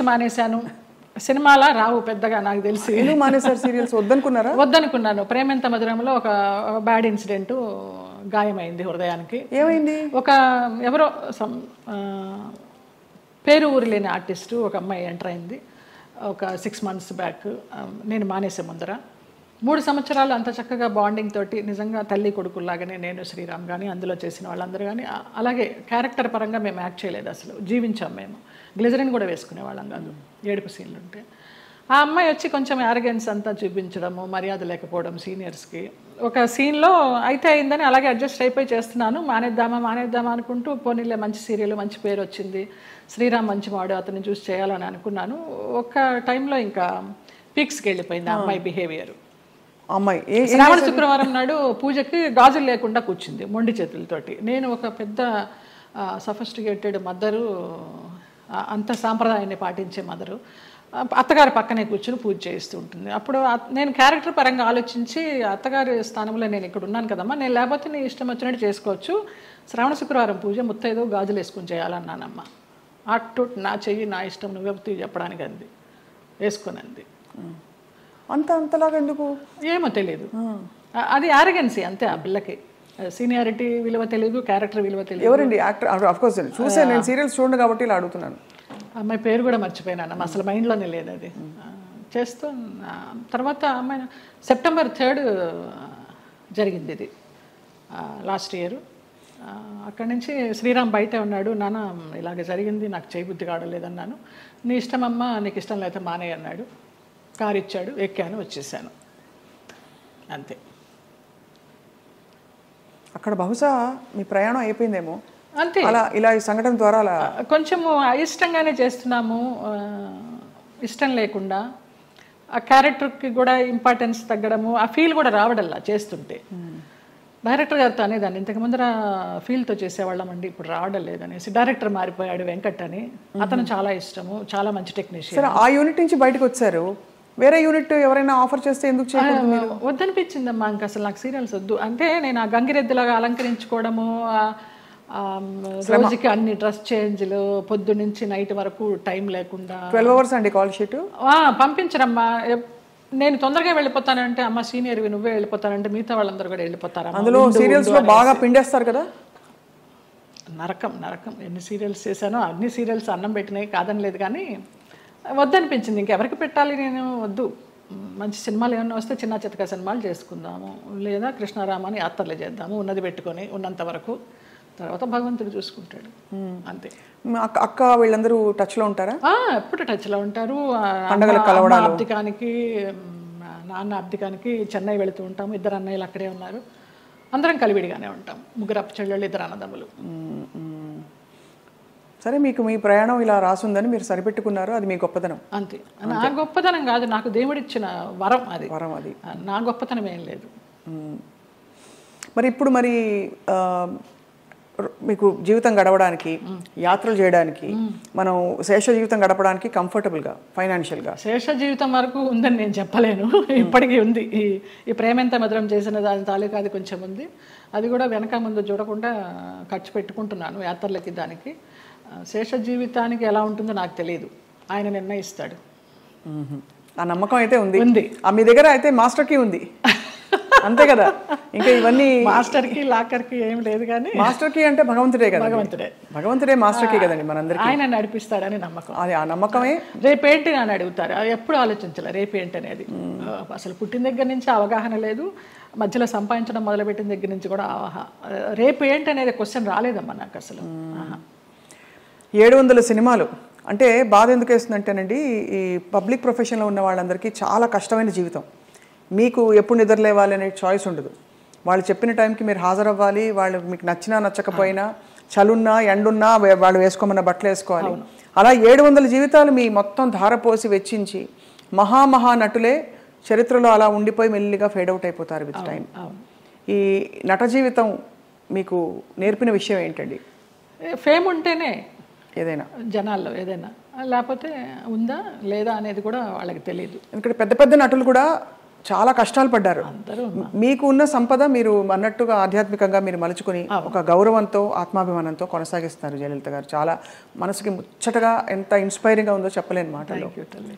మానేశాను. సినిమాలా రావు పెద్దగా నాకు తెలిసి. ఎందుకు మానేశారు సీరియల్స్? వద్దనుకున్నారా? వద్దనుకున్నాను. ప్రేమెంత మధురంలో ఒక బ్యాడ్ ఇన్సిడెంట్, గాయమైంది హృదయానికి. ఏమైంది? ఒక ఎవరో పేరు ఊరు లేని ఆర్టిస్టు ఒక అమ్మాయి ఎంటర్ అయింది ఒక 6 months బ్యాక్. నేను మానేసే ముందర 3 సంవత్సరాలు అంత చక్కగా బాండింగ్ తోటి నిజంగా తల్లి కొడుకుల్లాగానే నేను, శ్రీరామ్ కానీ అందులో చేసిన వాళ్ళందరూ కానీ అలాగే క్యారెక్టర్ పరంగా మేము యాక్ట్ చేయలేదు, అసలు జీవించాం. మేము గ్లిజరిన్ కూడా వేసుకునేవాళ్ళం కాదు ఏడుపు సీన్లు ఉంటే. ఆ అమ్మాయి వచ్చి కొంచెం యారగెన్స్ అంతా చూపించడము, మర్యాద లేకపోవడం సీనియర్స్కి. ఒక సీన్లో అయితే అయిందని అలాగే అడ్జస్ట్ అయిపోయి చేస్తున్నాను. మానేద్దామా అనుకుంటూ పోనీలే మంచి సీరియల్, మంచి పేరు వచ్చింది, శ్రీరామ్ మంచి వాడు, అతన్ని చూసి చేయాలని అనుకున్నాను. ఒక టైంలో ఇంకా పీక్స్కి వెళ్ళిపోయింది ఆ అమ్మాయి బిహేవియర్. అమ్మాయి శ్రావణ శుక్రవారం నాడు పూజకి గాజులు లేకుండా కూర్చుంది మొండి చేతులతోటి. నేను ఒక పెద్ద సఫిస్టికేటెడ్ మదరు, అంత సాంప్రదాయాన్ని పాటించే మదరు, అత్తగారి పక్కనే కూర్చుని పూజ చేస్తూ ఉంటుంది. అప్పుడు నేను క్యారెక్టర్ పరంగా ఆలోచించి అత్తగారి స్థానంలో నేను ఇక్కడ ఉన్నాను కదమ్మా, నేను లేకపోతే నీ ఇష్టం వచ్చినట్టు చేసుకోవచ్చు, శ్రావణ శుక్రవారం పూజ ముత్తైదో గాజులు వేసుకుని చేయాలన్నానమ్మ. అటు నా చెయ్యి నా ఇష్టం నువ్వే చెప్పడానికి అంది, వేసుకొని అంది. అంతలాగా ఎందుకు ఏమో తెలియదు, అది ఆరగెన్సీ అంతే. ఆ పిల్లకి సీనియారిటీ విలువ తెలియదు, క్యారెక్టర్ విలువ తెలియదు. ఎవరండి యాక్టర్? ఆఫ్ కోర్స్ చూసాను, నేను సీరియల్స్ చూడండి కాబట్టి ఇలా అడుగుతున్నాను. అమ్మాయి పేరు కూడా మర్చిపోయినాను, అసలు మైండ్లోనే లేదు అది. చేస్తూ తర్వాత అమ్మాయి September 3 జరిగింది ఇది, లాస్ట్ ఇయర్. అక్కడి నుంచి శ్రీరామ్ బయటే ఉన్నాడు. నాన్న ఇలాగ జరిగింది, నాకు చేయబుద్ధి కావడలేదన్నాను. నీ ఇష్టమమ్మా, నీకు ఇష్టం లేకపోతే మానే అన్నాడు. కారు ఇచ్చాడు, ఎక్కాను, వచ్చేసాను, అంతే. అక్కడ బహుశా మీ ప్రయాణం అయిపోయిందేమో అంతే. అలా ఇలా ఈ సంఘటన ద్వారా అలా కొంచెము అయిష్టంగానే చేస్తున్నాము, ఇష్టం లేకుండా. ఆ క్యారెక్టర్కి కూడా ఇంపార్టెన్స్ తగ్గడము, ఆ ఫీల్ కూడా రావడల్లా చేస్తుంటే. డైరెక్టర్ గారితో అనేదాన్ని, ఇంతకు ముందర ఫీల్తో చేసేవాళ్ళమండి, ఇప్పుడు రావడం లేదనేసి. డైరెక్టర్ మారిపోయాడు వెంకట్ అని, అతను చాలా ఇష్టము, చాలా మంచి టెక్నీషియన్. సరే, ఆ యూనిట్ నుంచి బయటకు వచ్చారు, వేరే యూనిట్ ఎవరైనా ఆఫర్ చేస్తే ఎందుకు చేయకూడదు? వద్దనిపించిందమ్మా, ఇంకా అసలు నాకు సీరియల్స్ వద్దు. అంటే నేను ఆ గంగిరెద్దులాగా అలంకరించుకోవడము, రోజుకి అన్ని డ్రెస్ చేంజ్లు, పొద్దు నుంచి నైట్ వరకు టైం లేకుండా. 12 hours అండి కాల్ షీట్. పంపించరమ్మా. నేను తొందరగా వెళ్ళిపోతానంటే, అమ్మ సీనియర్వి నువ్వే వెళ్ళిపోతానంటే మిగతా వాళ్ళందరూ కూడా వెళ్ళిపోతారా? అందులో సీరియల్స్ లో బాగా పిండేస్తారు కదా. నరకం. ఎన్ని సీరియల్స్ చేశానో అన్ని సీరియల్స్ అన్నం పెట్టినాయి, కాదని లేదు, కానీ వద్దనిపించింది. ఇంకెవరికి పెట్టాలి, నేను వద్దు. మంచి సినిమాలు ఏమన్నా వస్తే చిన్న చితక సినిమాలు చేసుకుందాము, లేదా కృష్ణారామాని యాత్రలు చేద్దాము, ఉన్నది పెట్టుకొని ఉన్నంత వరకు. తర్వాత భగవంతుడు చూసుకుంటాడు, అంతే. అక్క వీళ్ళందరూ టచ్లో ఉంటారా? ఎప్పుడు టచ్లో ఉంటారు. అబ్దికానికి, నాన్న అబ్దికానికి చెన్నై వెళుతూ ఉంటాము. 2 అన్నయ్యలు అక్కడే ఉన్నారు, అందరం కలివిడిగానే ఉంటాం. 3 అప్ప చెల్లెళ్ళు, 2 అన్నదమ్ములు. సరే, మీకు మీ ప్రయాణం ఇలా రాసుందని మీరు సరిపెట్టుకున్నారు, అది మీ గొప్పతనం. అంతే. నా గొప్పతనం కాదు, నాకు దేవుడిచ్చిన వరం అది. నా గొప్పతనం ఏం లేదు. మరి ఇప్పుడు మీకు జీవితం గడవడానికి, యాత్రలు చేయడానికి, మనం శేష జీవితం గడపడానికి కంఫర్టబుల్గా ఫైనాన్షియల్గా? శేష జీవితం వరకు ఉందని నేను చెప్పలేను, ఇప్పటికీ ఉంది. ఈ ప్రేమెంత మధురం చేసిన దాని తాలూకా అది కొంచెం ఉంది. అది కూడా వెనక ముందు చూడకుండా ఖర్చు పెట్టుకుంటున్నాను యాత్రలకి, దానికి. శేష జీవితానికి ఎలా ఉంటుందో నాకు తెలియదు, ఆయన నిర్ణయిస్తాడు. ఆ నమ్మకం అయితే ఉంది. మీ దగ్గర అయితే మాస్టర్ కీ ఉంది అంతే కదా. ఇంకా ఇవన్నీ మాస్టర్ కి లాకర్ కి ఏం లేదు, కానీ మాస్టర్ కీ అంటే భగవంతుడే కదా. భగవంతుడే మాస్టర్ కీ కదండి మనందరికీ. ఆయన నడిపిస్తాడని నమ్మకం. అది ఆ నమ్మకమే. రేపేంటి అని అడుగుతారు, ఎప్పుడు ఆలోచించాలి రేపేంటి అనేది. అసలు పుట్టిన దగ్గర నుంచి అవగాహన లేదు, మధ్యలో సంపాదించడం మొదలుపెట్టిన దగ్గర నుంచి కూడా రేపు ఏంటి అనేది క్వశ్చన్ రాలేదమ్మా నాకు అసలు. 700 సినిమాలు అంటే బాధ ఎందుకు వేస్తుందంటేనండి, ఈ పబ్లిక్ ప్రొఫెషన్లో ఉన్న వాళ్ళందరికీ చాలా కష్టమైన జీవితం. మీకు ఎప్పుడు నిద్రలేవాలి అనే చాయిస్ ఉండదు. వాళ్ళు చెప్పిన టైంకి మీరు హాజరవ్వాలి, వాళ్ళు మీకు నచ్చినా నచ్చకపోయినా, చలున్నా ఎండున్నా వాళ్ళు వేసుకోమన్న బట్టలు వేసుకోవాలి. అలా 700 జీవితాలు మీ మొత్తం ధారపోసి వెచ్చించి మహా నటులే చరిత్రలో అలా ఉండిపోయి మెల్లిగా ఫేడ్ అవుట్ అయిపోతారు విత్ టైం. ఈ నట జీవితం మీకు నేర్పిన విషయం ఏంటండి? ఫేమ్ ఉంటేనే ఏదైనా జనాల్లో, ఏదైనా లేకపోతే ఉందా లేదా అనేది కూడా వాళ్ళకి తెలియదు. ఎందుకంటే పెద్ద పెద్ద నటులు కూడా చాలా కష్టాలు పడ్డారు. అందరూ మీకు ఉన్న సంపద మీరు అన్నట్టుగా ఆధ్యాత్మికంగా మీరు మలుచుకొని ఒక గౌరవంతో ఆత్మాభిమానంతో కొనసాగిస్తున్నారు జయలలిత గారు. చాలా మనసుకి ముచ్చటగా ఎంత ఇన్స్పైరింగ్గా ఉందో చెప్పలేని మాటలు. థ్యాంక్ యూ తల్లి.